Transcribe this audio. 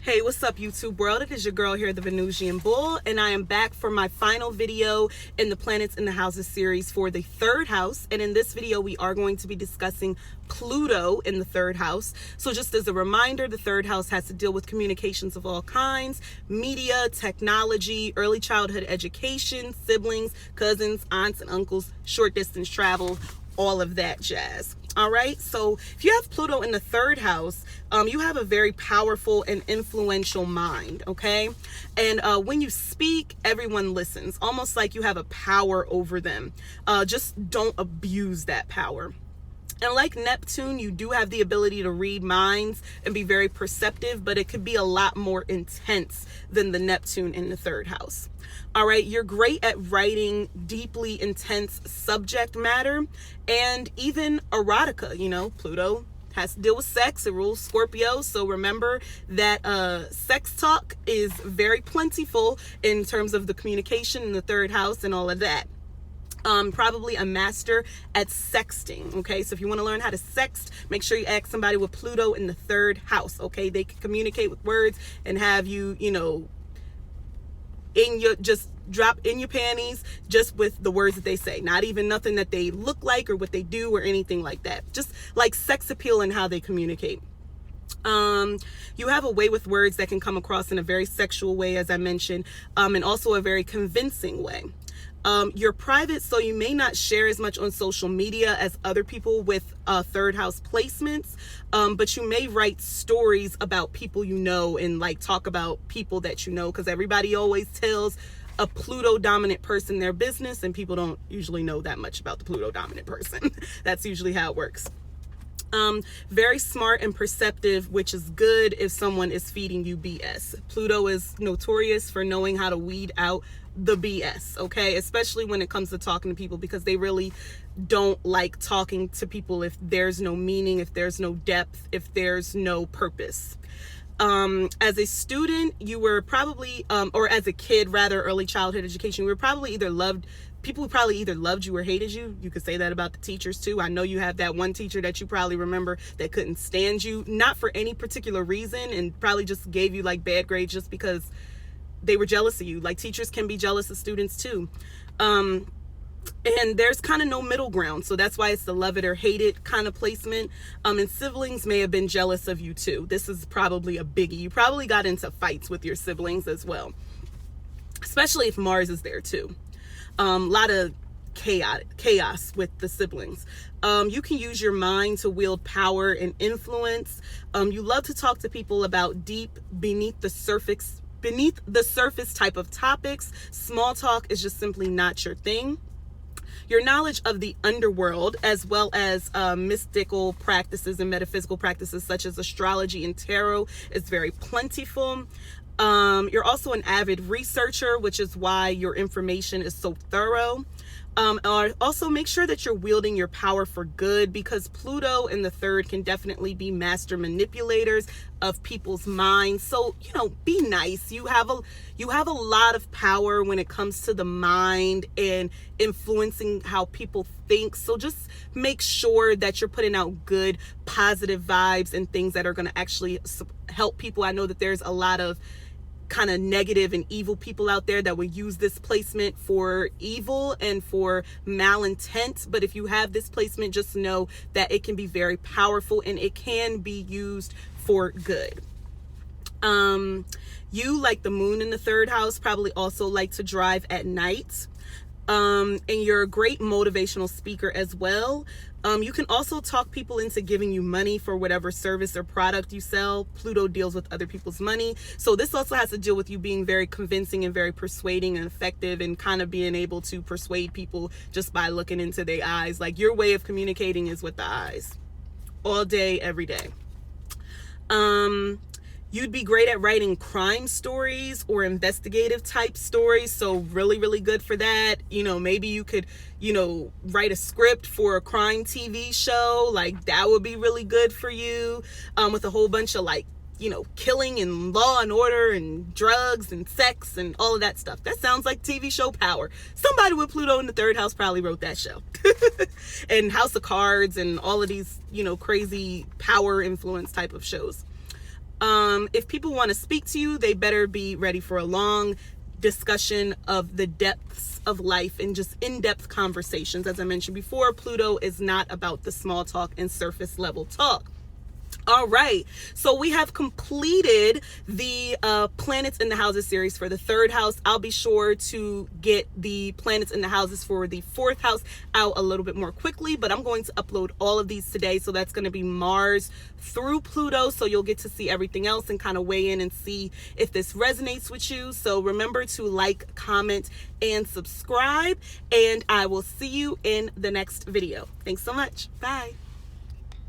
Hey, what's up, YouTube world? It is your girl here, the Venusian Bull, and I am back for my final video in the Planets in the Houses series for the third house. And in this video, we are going to be discussing Pluto in the third house. So just as a reminder, the third house has to deal with communications of all kinds, media, technology, early childhood education, siblings, cousins, aunts and uncles, short distance travel, all of that jazz. All right, so if you have Pluto in the third house, you have a very powerful and influential mind, okay? And when you speak, everyone listens, almost like you have a power over them. Just don't abuse that power. And like Neptune, you do have the ability to read minds and be very perceptive, but it could be a lot more intense than the Neptune in the third house. All right, you're great at writing deeply intense subject matter and even erotica. You know, Pluto has to deal with sex. It rules Scorpio. So remember that sex talk is very plentiful in terms of the communication in the third house and all of that. Probably a master at sexting. Okay, so if you want to learn how to sext, make sure you ask somebody with Pluto in the third house. Okay, they can communicate with words and have you, just drop in your panties just with the words that they say, not even nothing that they look like or what they do or anything like that. Just like sex appeal and how they communicate. You have a way with words that can come across in a very sexual way, as I mentioned, and also a very convincing way. You're private, so you may not share as much on social media as other people with third house placements, but you may write stories about people you know and like talk about people that you know, because everybody always tells a Pluto dominant person their business, and people don't usually know that much about the Pluto dominant person. That's usually how it works. Very smart and perceptive, which is good if someone is feeding you BS. Pluto is notorious for knowing how to weed out the BS, okay? Especially when it comes to talking to people, because they really don't like talking to people if there's no meaning, if there's no depth, if there's no purpose. As a student, you were probably, or as a kid, rather, early childhood education, you were probably people probably either loved you or hated you. You could say that about the teachers too. I know you have that one teacher that you probably remember that couldn't stand you, not for any particular reason, and probably just gave you like bad grades just because they were jealous of you. Like, teachers can be jealous of students too. And there's kind of no middle ground. So that's why it's the love it or hate it kind of placement. And siblings may have been jealous of you too. This is probably a biggie. You probably got into fights with your siblings as well, especially if Mars is there too. A lot of chaos with the siblings. You can use your mind to wield power and influence. You love to talk to people about deep, beneath the surface type of topics. Small talk is just simply not your thing. Your knowledge of the underworld, as well as mystical practices and metaphysical practices such as astrology and tarot, is very plentiful. You're also an avid researcher, which is why your information is so thorough. Also make sure that you're wielding your power for good, because Pluto in the third can definitely be master manipulators of people's minds. So, be nice. You have a lot of power when it comes to the mind and influencing how people think. So just make sure that you're putting out good, positive vibes and things that are going to actually help people. I know that there's a lot of kind of negative and evil people out there that will use this placement for evil and for malintent. But if you have this placement, just know that it can be very powerful and it can be used for good. You, like the moon in the third house, probably also like to drive at night. And you're a great motivational speaker as well. You can also talk people into giving you money for whatever service or product you sell. Pluto deals with other people's money. So this also has to deal with you being very convincing and very persuading and effective, and kind of being able to persuade people just by looking into their eyes. Like, your way of communicating is with the eyes all day, every day. You'd be great at writing crime stories or investigative type stories. So really, really good for that. Maybe you could, write a script for a crime TV show. Like, that would be really good for you, with a whole bunch of killing and law and order and drugs and sex and all of that stuff. That sounds like TV show power. Somebody with Pluto in the third house probably wrote that show. And House of Cards and all of these, crazy power influence type of shows. If people want to speak to you, they better be ready for a long discussion of the depths of life and just in-depth conversations. As I mentioned before, Pluto is not about the small talk and surface level talk. All right, so we have completed the planets in the houses series for the 3rd house. I'll be sure to get the planets in the houses for the 4th house out a little bit more quickly, but I'm going to upload all of these today. So that's going to be Mars through Pluto, so you'll get to see everything else and kind of weigh in and see if this resonates with you. So remember to like, comment, and subscribe, and I will see you in the next video. Thanks so much. Bye.